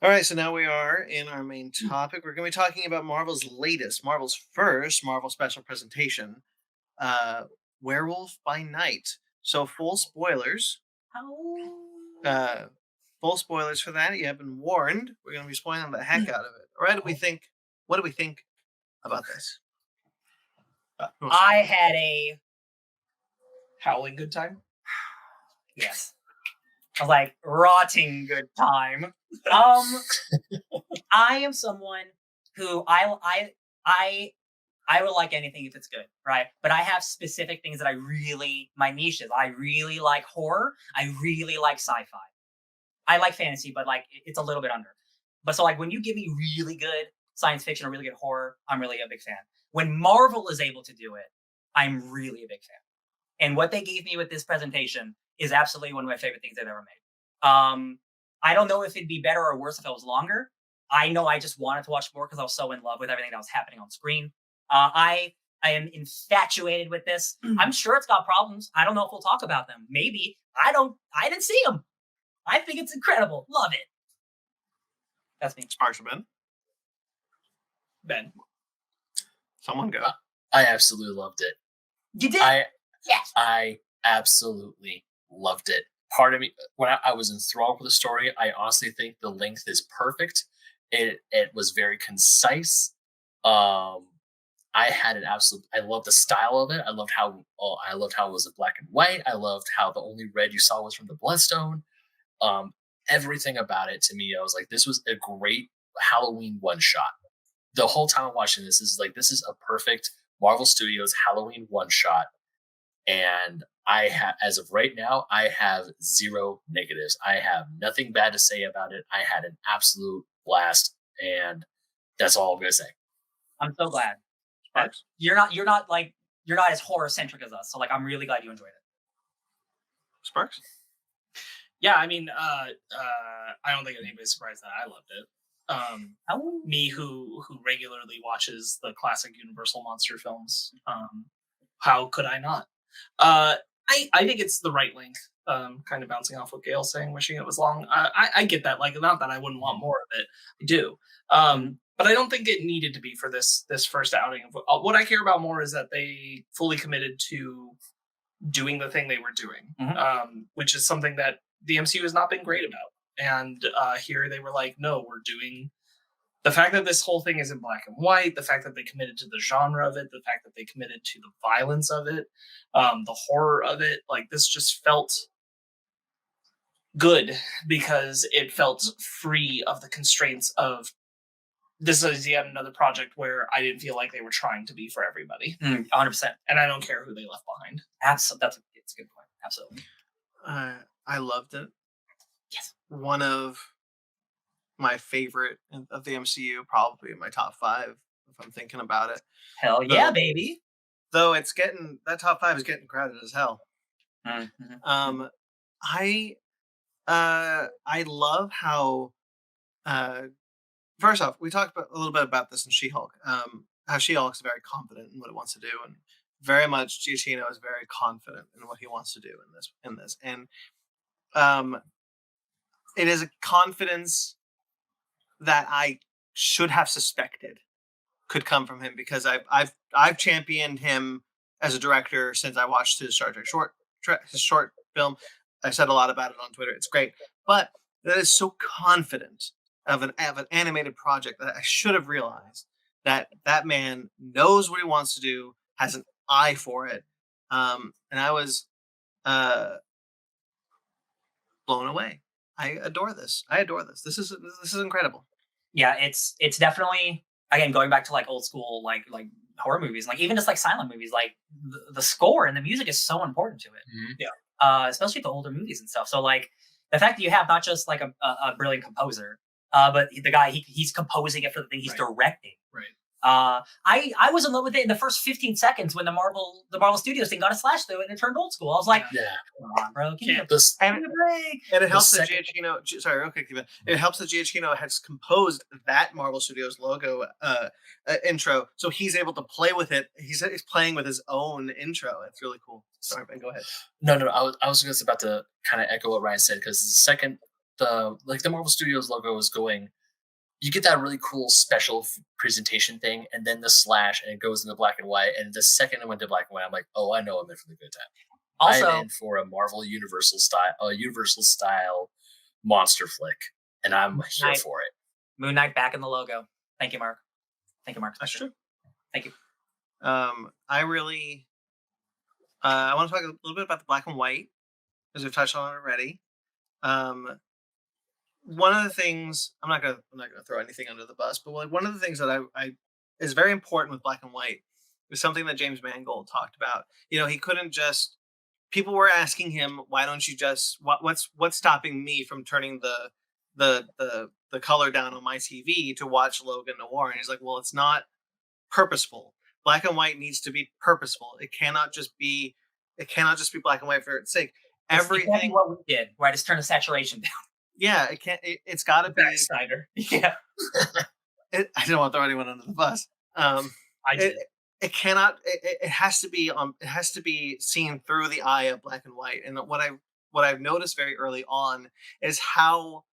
All right, so now we are in our main topic. We're going to be talking about Marvel's first Marvel special presentation, uh, Werewolf by Night. So uh, full spoilers for that. You have been warned. We're going to be spoiling the heck out of it. All right, do we think? What do we think about this? I had a howling good time. Yes. I was like, rotting good time. I am someone who I will like anything if it's good, right? But I have specific things that my niches. I really like horror. I really like sci-fi. I like fantasy, but like it's a little bit under. But so like when you give me really good science fiction or really good horror, I'm really a big fan. When Marvel is able to do it, I'm really a big fan. And what they gave me with this presentation is absolutely one of my favorite things they've ever made. I don't know if it'd be better or worse if it was longer. I know I just wanted to watch more because I was so in love with everything that was happening on screen. I am infatuated with this. I'm sure it's got problems. I don't know if we'll talk about them. Maybe. I didn't see them. I think it's incredible. Love it. That's me. Sparks Ben. Ben. Someone go. I absolutely loved it. You did? Yes. I absolutely loved it. Part of me, when I was enthralled with the story, I honestly think the length is perfect. It was very concise. I loved the style of it. I loved how it was in black and white. I loved how the only red you saw was from the bloodstone. Everything about it, to me, I was like, this was a great Halloween one shot. The whole time I'm watching this is a perfect Marvel Studios Halloween one shot. And as of right now, I have zero negatives. I have nothing bad to say about it. I had an absolute blast, and that's all I'm gonna say. I'm so glad. Sparks? You're not as horror centric as us. So like, I'm really glad you enjoyed it. Sparks? Yeah, I mean, I don't think anybody's surprised that I loved it. Me who regularly watches the classic Universal monster films, how could I not? I think it's the right length. Kind of bouncing off what Gail's saying, wishing it was long. I get that. Like, not that I wouldn't want more of it. I do. But I don't think it needed to be for this first outing. What I care about more is that they fully committed to doing the thing they were doing, which is something that the MCU has not been great about. And here they were like, no, we're doing the fact that this whole thing is in black and white, the fact that they committed to the genre of it, the fact that they committed to the violence of it, the horror of it. Like, this just felt good because it felt free of the constraints of this is yet another project where I didn't feel like they were trying to be for everybody. 100%. And I don't care who they left behind. Absolutely. That's a good point. Absolutely. I loved it. Yes. One of my favorite of the MCU, probably in my top 5, if I'm thinking about it. Hell yeah, baby. Though that top 5 is getting crowded as hell. Mm-hmm. I love how, first off, we talked a little bit about this in She-Hulk, how She-Hulk is very confident in what it wants to do, and very much Giacchino is very confident in what he wants to do in this. And it is a confidence that I should have suspected could come from him, because I've championed him as a director since I watched his Star Trek short film. I said a lot about it on Twitter. It's great, but that is so confident of an animated project that I should have realized that man knows what he wants to do, has an eye for it, and I was blown away. I adore this. This is incredible. Yeah, it's definitely, again, going back to like old school like horror movies, like even just like silent movies, like the score and the music is so important to it. Mm-hmm. Yeah. Especially the older movies and stuff. So like the fact that you have not just like a brilliant composer, but the guy he's composing it for the thing he's directing. Right. I was in love with it in the first 15 seconds when the Marvel Studios thing got a slash through it and it turned old school. I was like, come on, bro, give me a break. And it helps that Giacchino. Sorry, real quick, it helps that Giacchino has composed that Marvel Studios logo intro, so he's able to play with it. He's playing with his own intro. It's really cool. Sorry, Ben, go ahead. No, I was just about to kind of echo what Ryan said, because the second the Marvel Studios logo was going, you get that really cool special presentation thing, and then the slash, and it goes into black and white. And the second it went to black and white, I'm like, oh, I know I'm in for the good time. Also, I'm in for a Marvel Universal style monster flick, and I'm here for it. Moon Knight back in the logo. Thank you, Mark. Thank you, Mark. That's true. Thank you. I really, I want to talk a little bit about the black and white, because we've touched on it already. One of the things I'm not gonna throw anything under the bus, but one of the things that I is very important with black and white is something that James Mangold talked about. You know, he couldn't just. People were asking him, "Why don't you just? What's stopping me from turning the color down on my TV to watch Logan Noir?" And he's like, "Well, it's not purposeful. Black and white needs to be purposeful. It cannot just be black and white for its sake. Everything." Exactly what we did, right? Just turn the saturation down. Yeah, it can't. It's got to be. Snyder. Yeah. I don't want to throw anyone under the bus. I did. It cannot. It has to be. It has to be seen through the eye of black and white. And what I've noticed very early on is how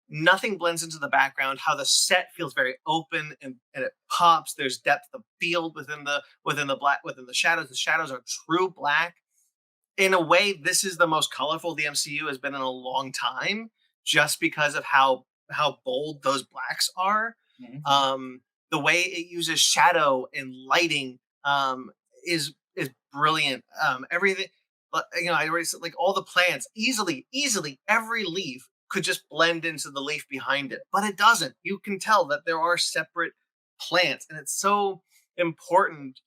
nothing blends into the background. How the set feels very open and it pops. There's depth of field within the shadows. The shadows are true black. In a way, this is the most colorful the MCU has been in a long time, just because of how bold those blacks are. Mm-hmm. The way it uses shadow and lighting is brilliant. Everything, I already said, like, all the plants easily every leaf could just blend into the leaf behind it, but it doesn't. You can tell that there are separate plants, and it's so important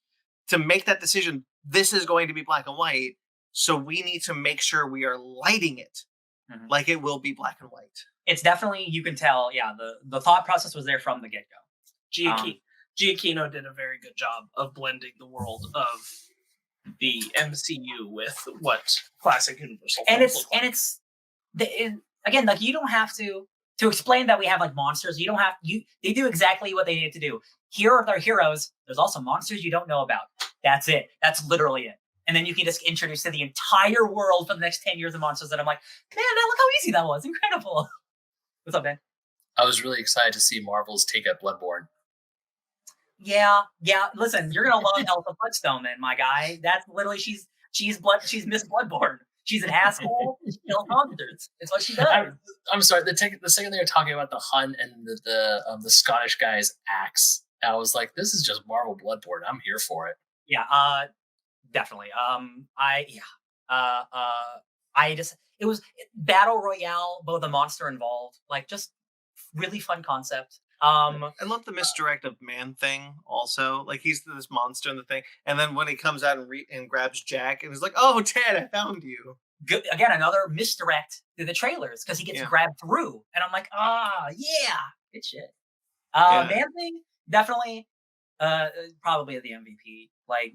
to make that decision. This is going to be black and white, so we need to make sure we are lighting it like it will be black and white. It's definitely, you can tell, yeah, the thought process was there from the get-go. Giacchino did a very good job of blending the world of the MCU with what classic Universal films look like. Again, like, you don't have to explain that we have like monsters. They do exactly what they need to do. Here are their heroes. There's also monsters you don't know about. That's it. That's literally it. And then you can just introduce to the entire world for the next 10 years of monsters that I'm like, man, look how easy that was. Incredible. What's up, Ben? I was really excited to see Marvel's take at Bloodborne. Yeah. Listen, you're gonna love Elsa Bloodstone, then, my guy. That's literally she's Miss Bloodborne. She's an asshole. She kills monsters. It's what she does. I'm sorry. The second they were talking about the Hun and the Scottish guy's axe, I was like, this is just Marvel Bloodborne. I'm here for it. Yeah. Definitely. It was battle royale, both the monster involved, like, just really fun concept. I love the misdirect of man thing also. Like, he's this monster in the thing, and then when he comes out and grabs Jack, and he's like, "Oh, Dad, I found you." Good, again, another misdirect to the trailers, because he gets grabbed through, and I'm like, yeah, good shit. Man thing, definitely, probably the MVP. Like,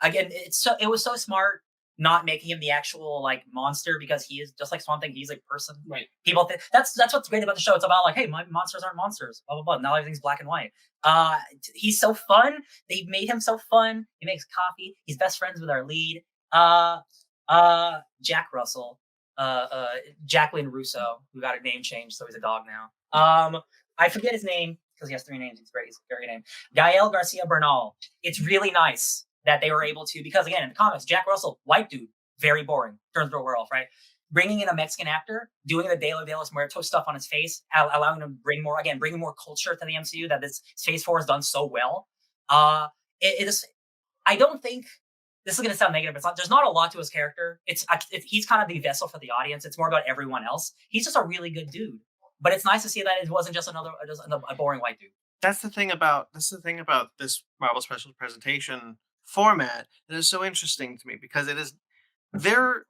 again, it was so smart not making him the actual, like, monster, because he is just like Swamp Thing. He's a person. Right. People think that's what's great about the show. It's about, like, hey, my monsters aren't monsters. Blah blah blah. Now everything's black and white. He's so fun. They made him so fun. He makes coffee. He's best friends with our lead. Jack Russell. Jacqueline Russo, who got a name change, so he's a dog now. I forget his name because he has 3 names. He's a great name. Gael Garcia Bernal. It's really nice that they were able to, because again, in the comics, Jack Russell, white dude, very boring, turns into a werewolf, right? Bringing in a Mexican actor, doing the De Los Muertos stuff on his face, allowing him to bringing more culture to the MCU that this Phase 4 has done so well. It is. I don't think this is going to sound negative. There's not a lot to his character. He's kind of the vessel for the audience. It's more about everyone else. He's just a really good dude. But it's nice to see that it wasn't just a boring white dude. That's the thing about this Marvel special presentation format that is so interesting to me, because it is there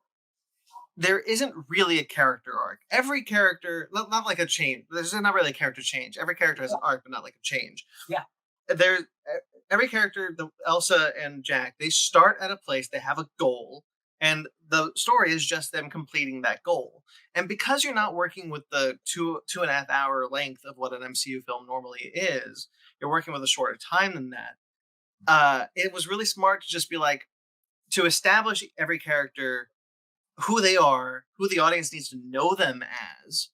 isn't really a character arc. Every character, not like a change. There's not really a character change. Every character has an arc, but not like a change. Yeah. Every character, Elsa and Jack, they start at a place, they have a goal, and the story is just them completing that goal. And because you're not working with the 2.5 hour length of what an MCU film normally is, you're working with a shorter time than that. It was really smart to just be like, to establish every character, who they are, who the audience needs to know them as,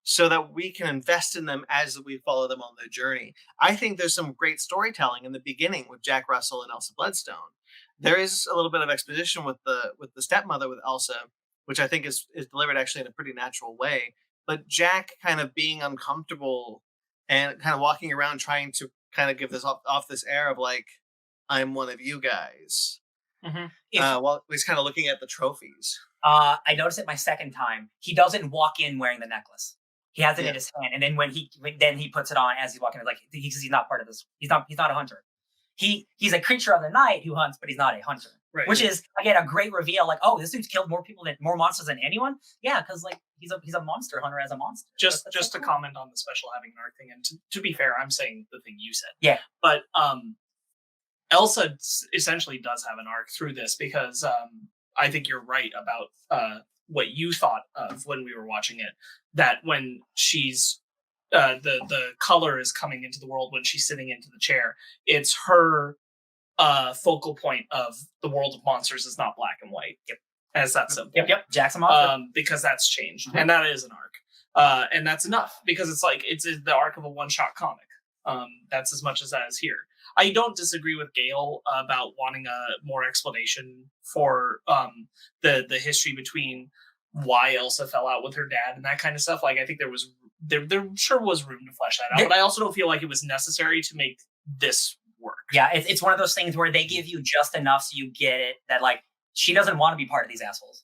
so that we can invest in them as we follow them on their journey. I think there's some great storytelling in the beginning with Jack Russell and Elsa Bloodstone. There is a little bit of exposition with the stepmother with Elsa, which I think is delivered actually in a pretty natural way. But Jack kind of being uncomfortable and kind of walking around trying to kind of give this off this air of like, I'm one of you guys. While he's kind of looking at the trophies. I noticed it my second time. He doesn't walk in wearing the necklace. He has it in his hand, and then when he puts it on as he's walking, like he's not part of this. He's not a hunter. He's a creature of the night who hunts, but he's not a hunter. Right. Which is again a great reveal. Like, oh, this dude's killed more monsters than anyone. Yeah, because like he's a monster hunter as a monster. Just so to comment on the special having an arc thing, and to be fair, I'm saying the thing you said. Yeah. But Elsa essentially does have an arc through this because I think you're right about what you thought of when we were watching it. That when she's the color is coming into the world when she's sitting into the chair, it's her focal point of the world of monsters is not black and white. Yep. As that simple. Yep. Jackson monster. Because that's changed, and that is an arc, and that's enough because it's the arc of a one-shot comic. That's as much as that is here. I don't disagree with Gail about wanting a more explanation for the history between why Elsa fell out with her dad and that kind of stuff. Like I think there sure was room to flesh that out, but I also don't feel like it was necessary to make this work. Yeah, it's one of those things where they give you just enough so you get it that like she doesn't want to be part of these assholes.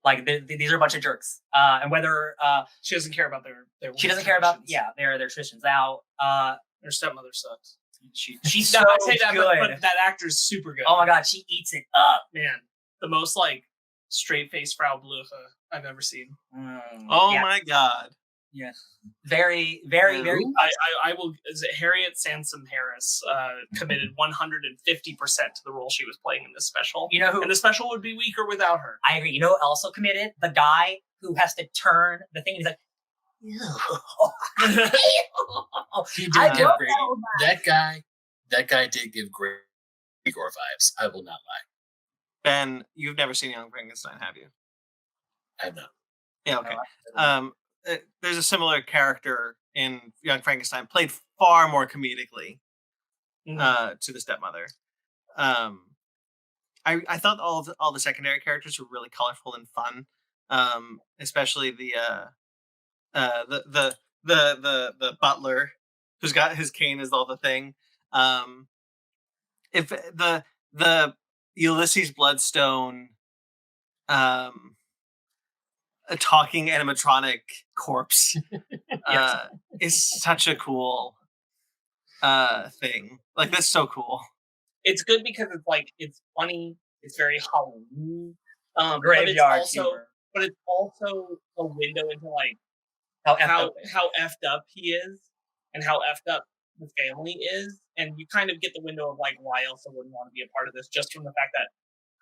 Like these are a bunch of jerks, and whether she doesn't care about their she doesn't care about their traditions. Now her stepmother sucks. She's no, so I say that, good. but that actor's super good. Oh my god, she eats it up, man. The most like straight faced Frau Bluche I've ever seen. My god. Yeah. Very, very, very. I will. Is it Harriet Sansom Harris committed 150% to the role she was playing in this special? You know who? And the special would be weaker without her. I agree. You know who also committed? The guy who has to turn the thing. He's like, he did give great. That guy did give great Igor vibes. I will not lie. Ben, you've never seen Young Frankenstein, have you? I have not. Yeah. Okay. There's a similar character in Young Frankenstein, played far more comedically to the stepmother. I thought all the secondary characters were really colorful and fun, especially the butler who's got his cane is all the thing. If the Ulysses Bloodstone, a talking animatronic corpse is such a cool thing. Like that's so cool. It's good because it's funny. It's very Halloween. Graveyard but it's also a window into like how effed up he is and how effed up the family is, and you kind of get the window of like why Elsa wouldn't want to be a part of this, just from the fact that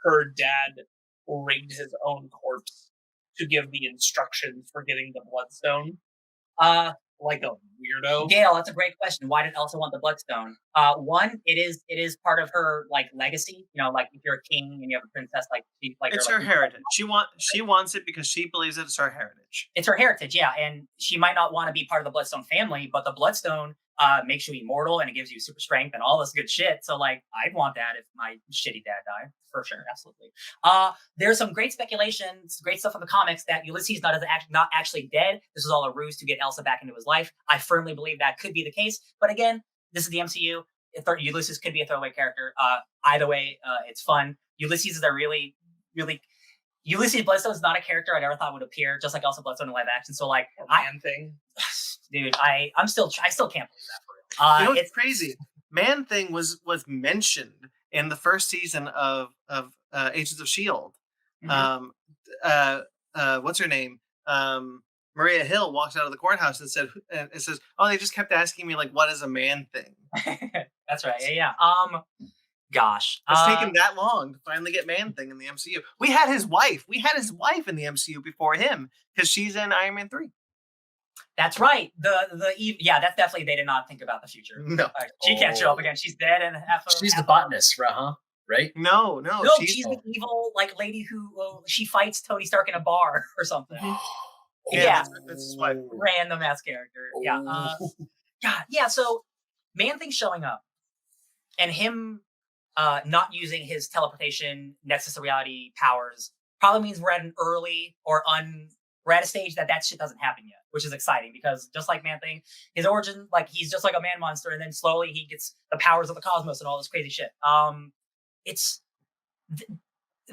her dad rigged his own corpse to give the instructions for getting the bloodstone. Like a weirdo. Gail, that's a great question. Why did Elsa want the bloodstone? One, it is part of her like legacy. You know, like if you're a king and you have a princess, it's her heritage. She wants it because she believes it's her heritage. It's her heritage, yeah. And she might not want to be part of the Bloodstone family, but the Bloodstone makes you immortal and it gives you super strength and all this good shit. So like, I'd want that if my shitty dad died, for sure, absolutely. There's some great speculations, great stuff in the comics that Ulysses not actually dead. This is all a ruse to get Elsa back into his life. I firmly believe that could be the case, but again, this is the MCU. Ulysses could be a throwaway character. Either way, it's fun. Ulysses is a really, really. Ulysses Bloodstone is not a character I never thought would appear, just like Elsa Bloodstone in live action. So like, dude, I still can't believe that for real. It's crazy. Man Thing was mentioned in the first season of Agents of Shield. Mm-hmm. What's her name? Maria Hill walks out of the courthouse and says, "Oh, they just kept asking me like, what is a man thing?" That's right. Yeah. Gosh, it's taken that long to finally get Man Thing in the MCU. We had his wife in the MCU before him because she's in Iron Man 3. That's right. That's definitely, they did not think about the future. No, she can't show up again. She's dead and she's the botanist, right? No, she's the evil like lady who she fights Tony Stark in a bar or something. Yeah. That's his wife. Random ass character. Yeah. God. Yeah. So Man-Thing showing up and him not using his teleportation nexus to reality powers probably means we're at an early or we're at a stage that shit doesn't happen yet, which is exciting because just like Man-Thing, his origin, like he's just like a man monster, and then slowly he gets the powers of the cosmos and all this crazy shit. It's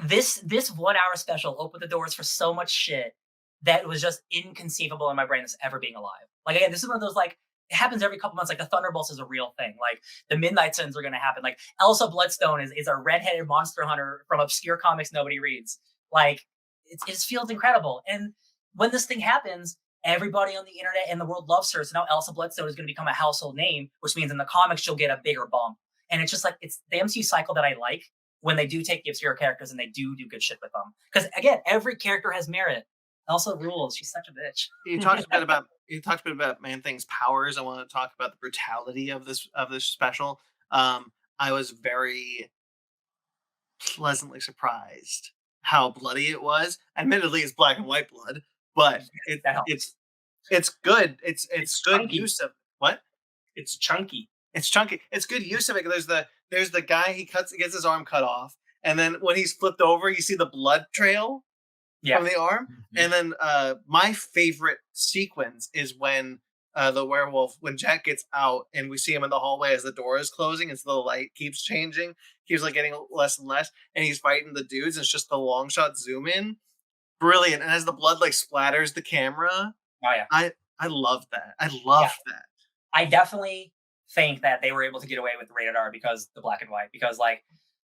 this 1 hour special opened the doors for so much shit that was just inconceivable in my brain as ever being alive. Like again, this is one of those like it happens every couple months. Like the Thunderbolts is a real thing. Like the Midnight Suns are going to happen. Like Elsa Bloodstone is a redheaded monster hunter from obscure comics nobody reads. Like it just feels incredible. And when this thing happens, everybody on the internet and the world loves her. So now Elsa Bloodstone is going to become a household name, which means in the comics she'll get a bigger bump. And it's just like it's the MCU cycle that I like when they do take the obscure characters and they do good shit with them. Because again, every character has merit. Elsa rules. She's such a bitch. You talked a bit about Man-Thing's powers. I want to talk about the brutality of this special. I was very pleasantly surprised how bloody it was. Admittedly, it's black and white blood, but it's good. It's good chunky. use of what? It's chunky. It's chunky. It's good use of it. There's the guy he gets his arm cut off, and then when he's flipped over, you see the blood trail from the arm. Mm-hmm. And then my favorite sequence is when the werewolf, when Jack gets out and we see him in the hallway as the door is closing, and so the light keeps changing, keeps like getting less and less, and he's fighting the dudes. And it's just the long shot zoom in, brilliant. And as the blood like splatters the camera, I love that. I love that. I definitely think that they were able to get away with the rated R because the black and white, because like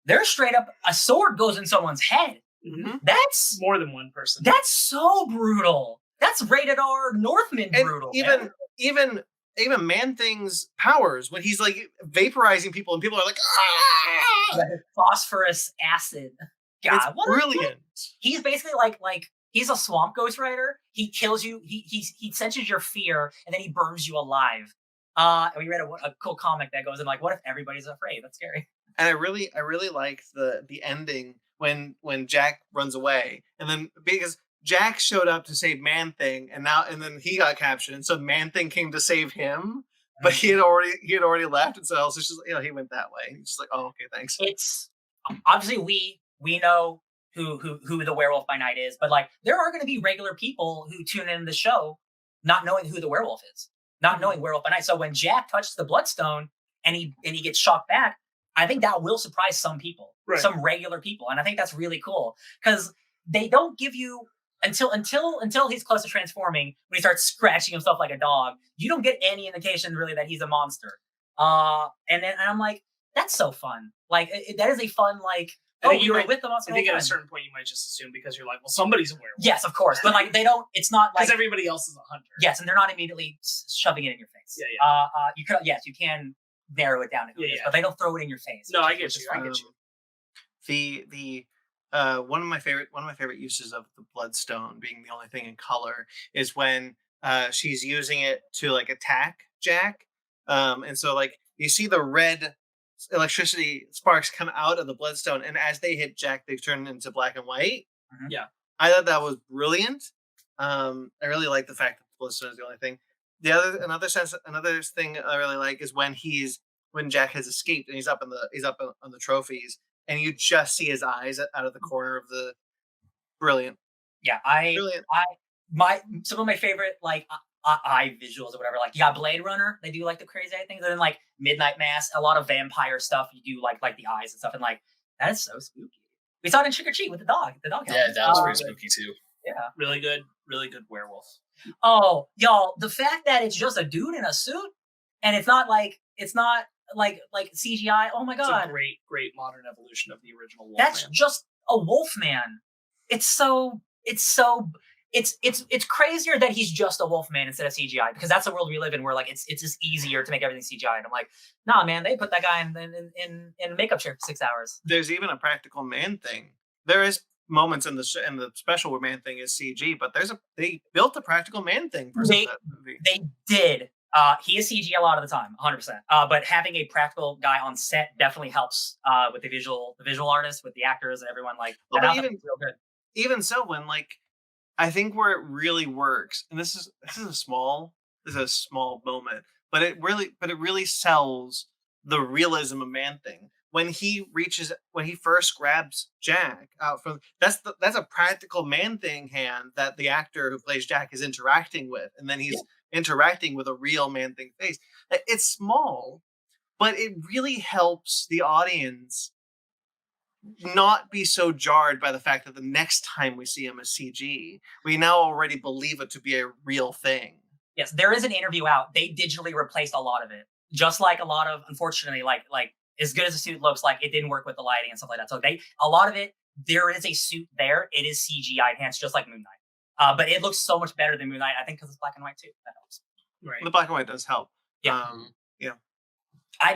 they're straight up a sword goes in someone's head. Mm-hmm. That's more than one person. That's so brutal. That's rated R Northman brutal. Even Man-Thing's powers when he's like vaporizing people and people are like, ah! Phosphorus acid. God, it's brilliant. He's basically like he's a swamp ghost rider. He kills you. He senses your fear and then he burns you alive. And we read a cool comic that goes in like, what if everybody's afraid? That's scary. And I really like the ending when Jack runs away, and then because Jack showed up to save Man-Thing, and then he got captured, and so Man-Thing came to save him, but he had already left, and so Elsa's just he went that way. He's just like, oh, okay, thanks. It's obviously we know who the Werewolf by Night is, but like there are going to be regular people who tune in the show not knowing who the werewolf is, not knowing Werewolf by Night. So when Jack touches the Bloodstone and he gets shocked back, I think that will surprise some people, some regular people, and I think that's really cool because they don't give you until he's close to transforming, when he starts scratching himself like a dog. You don't get any indication really that he's a monster. And I'm like, that's so fun. Like that is a fun like. You were with the monster. I think at a certain point you might just assume because you're like, well, somebody's a werewolf. Yes, of course, but like they don't. It's not like because everybody else is a hunter. Yes, and they're not immediately shoving it in your face. Yeah. You can narrow it down to who it is, but they don't throw it in your face. No, I get you. I get you. The one of my favorite uses of the Bloodstone being the only thing in color is when she's using it to like attack Jack, and so like you see the red electricity sparks come out of the Bloodstone, and as they hit Jack, they turn into black and white. Mm-hmm. Yeah, I thought that was brilliant. I really like the fact that the Bloodstone is the only thing. Another thing I really like is when Jack has escaped and he's up on the trophies, and you just see his eyes out of the corner of the brilliant. Yeah, some of my favorite like eye visuals or whatever. Like you got Blade Runner, they do like the crazy eye things, and then like Midnight Mass, a lot of vampire stuff. You do like the eyes and stuff, and like that is so spooky. We saw it in Trick or Treat with the dog. Yeah, that was pretty spooky too. Yeah, really good werewolf. Oh, y'all, the fact that it's just a dude in a suit and it's not like CGI. Oh my god, it's a great modern evolution of the original Wolfman. That's just a Wolfman. It's crazier that he's just a Wolfman instead of CGI, because that's the world we live in where like it's just easier to make everything CGI. And I'm like, nah, man, they put that guy in a makeup chair for 6 hours. There's even a practical Man-Thing. There is moments in the special where Man-Thing is CG, but they built a practical Man-Thing for that movie. They did. He is CG a lot of the time, 100%. But having a practical guy on set definitely helps with the visual artists, with the actors and everyone. Like, well, real good. Even so, when like I think where it really works, and this is a small moment, but it really sells the realism of Man Thing. When he first grabs Jack out from, that's a practical Man Thing hand that the actor who plays Jack is interacting with, and then he's interacting with a real Man Thing face. It's small, but it really helps the audience not be so jarred by the fact that the next time we see him as CG, we now already believe it to be a real thing. Yes, there is an interview out. They digitally replaced a lot of it, just like a lot of, unfortunately, like as good as the suit looks, like it didn't work with the lighting and stuff like that. So a lot of it, there is a suit there. It is CGI enhanced, just like Moon Knight. But it looks so much better than Moon Knight. I think because it's black and white too. That helps. Right. The black and white does help. Yeah. Yeah. I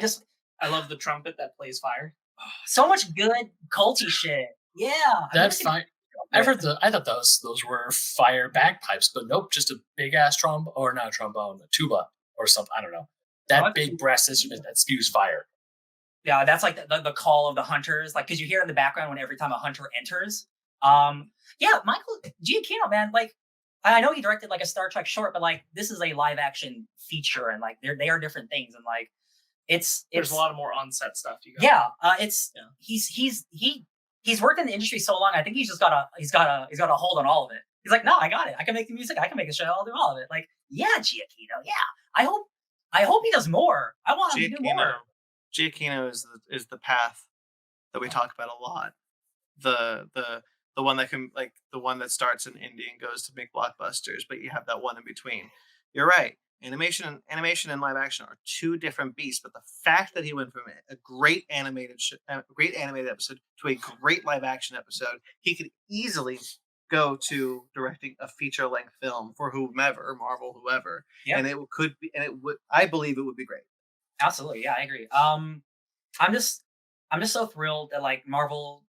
love the trumpet that plays fire. So much good culty shit. Yeah. That fire. I thought those were fire bagpipes, but nope, just a big ass or not a trombone, a tuba or something. I don't know. That big brass instrument that spews fire. Yeah, that's like the call of the hunters, like because you hear it in the background when every time a hunter enters. Yeah, Michael Giacchino, man, like I know he directed like a Star Trek short, but like this is a live action feature, and like they are different things, and like there's a lot of more on-set stuff. He's worked in the industry so long. I think he's got a hold on all of it. He's like, no, I got it. I can make the music. I can make a show. I'll do all of it. Like, yeah, Giacchino. Yeah, I hope he does more. I want him to do more. Giacchino is the path that we talk about a lot. The one that can, like, the one that starts in indie and goes to make blockbusters, but you have that one in between. You're right. Animation and live action are two different beasts, but the fact that he went from a great animated episode to a great live action episode, he could easily go to directing a feature length film for whomever, Marvel, whoever, and I believe it would be great. Absolutely, yeah, I agree. I'm just so thrilled that like Marvel,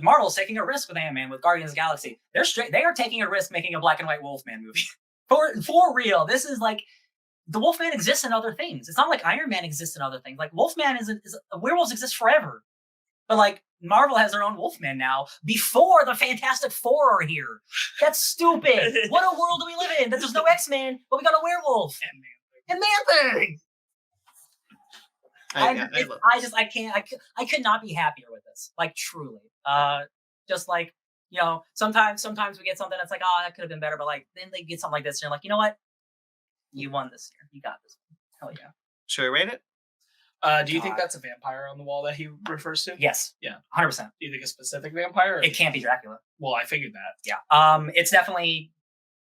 Marvel's taking a risk with Ant-Man, with Guardians of the Galaxy. They are taking a risk making a black and white Wolfman movie. for real. This is like, the Wolfman exists in other things. It's not like Iron Man exists in other things. Like Wolfman werewolves exist forever. But like Marvel has their own Wolfman now before the Fantastic Four are here. That's stupid. What a world do we live in? That there's no X-Men, but we got a werewolf. And Man-Thing. I could not be happier with this. Like truly. Just like, you know, sometimes we get something that's like, oh, that could have been better, but like then they get something like this and you're like, you know what? You won this year. You got this. Hell yeah. Should we rate it? Do you think that's a vampire on the wall that he refers to? Yes. Yeah. 100%. Do you think a specific vampire? It can't be Dracula. Well, I figured that. Yeah. It's definitely.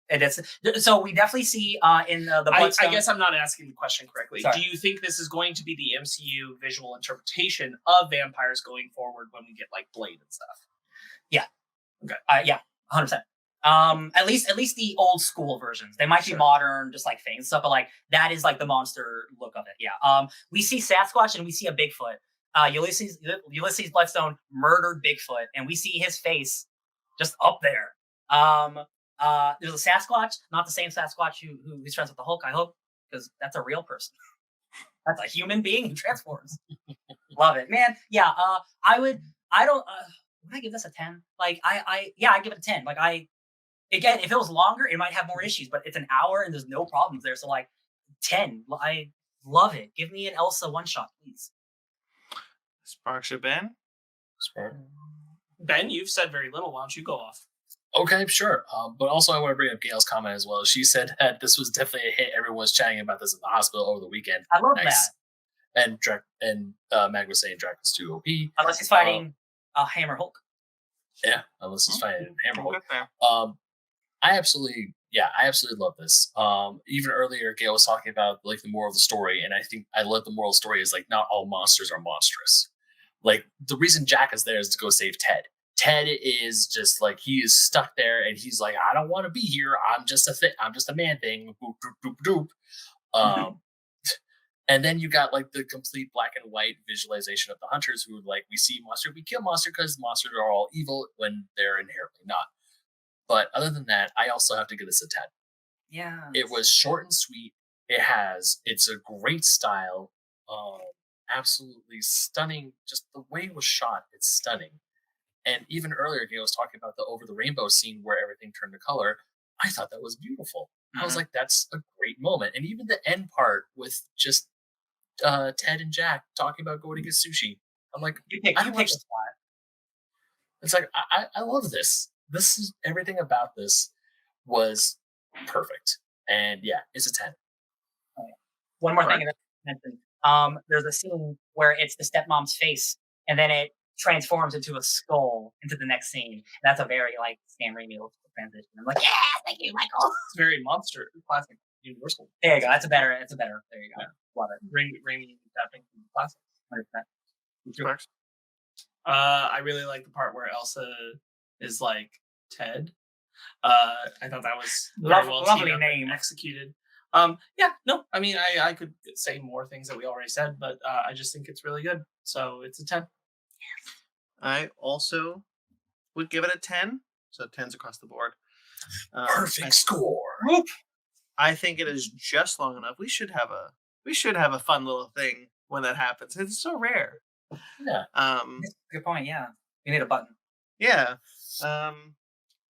It is. So we definitely see in the Bloodstone. I guess I'm not asking the question correctly. Sorry. Do you think this is going to be the MCU visual interpretation of vampires going forward when we get like Blade and stuff? Yeah. Okay. Yeah. 100%. At least the old school versions. They might be modern, just like things stuff, but like that is like the monster look of it. Yeah. We see Sasquatch and we see a Bigfoot. Ulysses Bloodstone murdered Bigfoot, and we see his face just up there. There's a Sasquatch, not the same Sasquatch who's friends with the Hulk, I hope, because that's a real person. That's a human being who transforms. Love it, man. Yeah. Would I give this a 10? Like I give it a 10. Like again, if it was longer, it might have more issues, but it's an hour and there's no problems there. So like 10. I love it. Give me an Elsa one shot, please. Sparks or Ben? Ben, you've said very little. Why don't you go off? Okay, sure. But also I want to bring up Gail's comment as well. She said that this was definitely a hit. Everyone was chatting about this in the hospital over the weekend. I love that. And Mag was saying Drac was too OP. Unless he's fighting Hammer Hulk. Yeah, unless he's fighting Hammer Hulk. I absolutely love this. Even earlier, Gail was talking about like the moral of the story, and I think I love the moral of the story is like not all monsters are monstrous. Like the reason Jack is there is to go save Ted. Ted is just like, he is stuck there and he's like, I don't want to be here. I'm just a man thing. Boop, doop, doop, doop. And then you got like the complete black and white visualization of the hunters who like, we see monster, we kill monster because monsters are all evil when they're inherently not. But other than that, I also have to give this a 10. Yeah. It was short and sweet. It's a great style. Absolutely stunning. Just the way it was shot, it's stunning. And even earlier, Gail was talking about the over the rainbow scene where everything turned to color. I thought that was beautiful. I was like, that's a great moment. And even the end part with just Ted and Jack talking about going to get sushi. I'm like, You picked the spot. it's like, I love this. This is everything about this was perfect. And yeah, it's a 10. One more thing that I mentioned. There's a scene where it's the stepmom's face, and then it transforms into a skull into the next scene. That's a very like Sam Raimi transition. I'm like, yeah, thank you, Michael. It's very monster classic Universal. There you go. That's a better. There you go. Yeah. Love it. Raimi tapping classic. 100%. I really like the part where Elsa is like Ted. I thought that was very well lovely teed up name. and executed. I mean, I could say more things that we already said, but I just think it's really good. So it's a 10. I also would give it a 10. So 10s across the board. Perfect score. I think it is just long enough. We should have a fun little thing when that happens. It's so rare. Yeah. Good point. Yeah, you need a button. Yeah.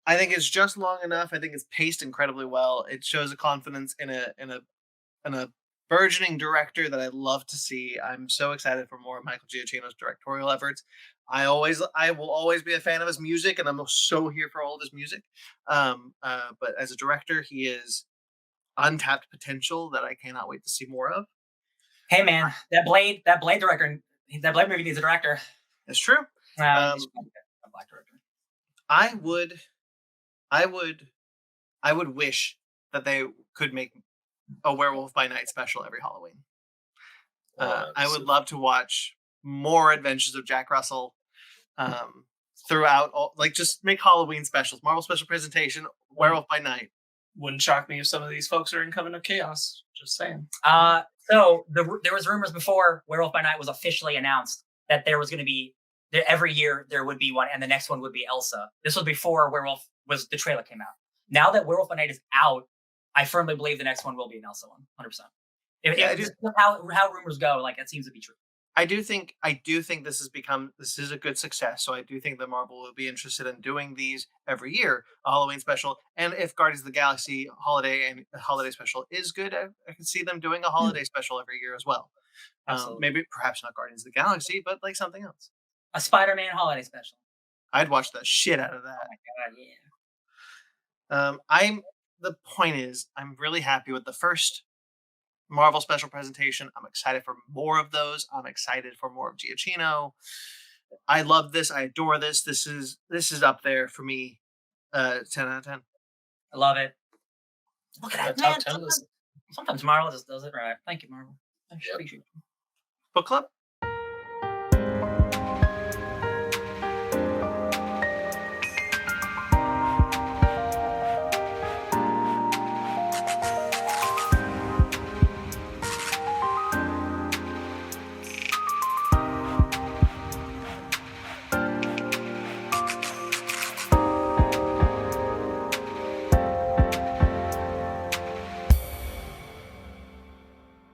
I think it's just long enough. I think it's paced incredibly well. It shows a confidence in a burgeoning director that I love to see. I'm so excited for more of Michael Giacchino's directorial efforts. I will always be a fan of his music, and I'm so here for all of his music. But as a director, he is untapped potential that I cannot wait to see more of. Hey man, that Blade movie needs a director. It's true. A black director. I would wish that they could make a Werewolf by Night special every Halloween. I would love to watch more adventures of Jack Russell throughout all, like just make Halloween specials, Marvel special presentation, Werewolf by Night. Wouldn't shock me if some of these folks are in Coven of Chaos. Just saying. So there was rumors before Werewolf by Night was officially announced that there was going to be every year there would be one, and the next one would be Elsa. This was before the trailer came out. Now that Werewolf by Night is out, I firmly believe the next one will be an Elsa one, 100%. How rumors go, like it seems to be true. I do think this is a good success. So I do think that Marvel will be interested in doing these every year, a Halloween special. And if Guardians of the Galaxy holiday special is good, I can see them doing a holiday special every year as well. Maybe perhaps not Guardians of the Galaxy, but like something else. A Spider-Man holiday special. I'd watch the shit out of that. Oh my God, yeah. The point is, I'm really happy with the first Marvel special presentation. I'm excited for more of those. I'm excited for more of Giacchino. I love this. I adore this. This is up there for me. 10 out of 10. I love it. Look at that, Top man. 10 list. Sometimes Marvel just does it right. Thank you, Marvel. I appreciate you. Book club?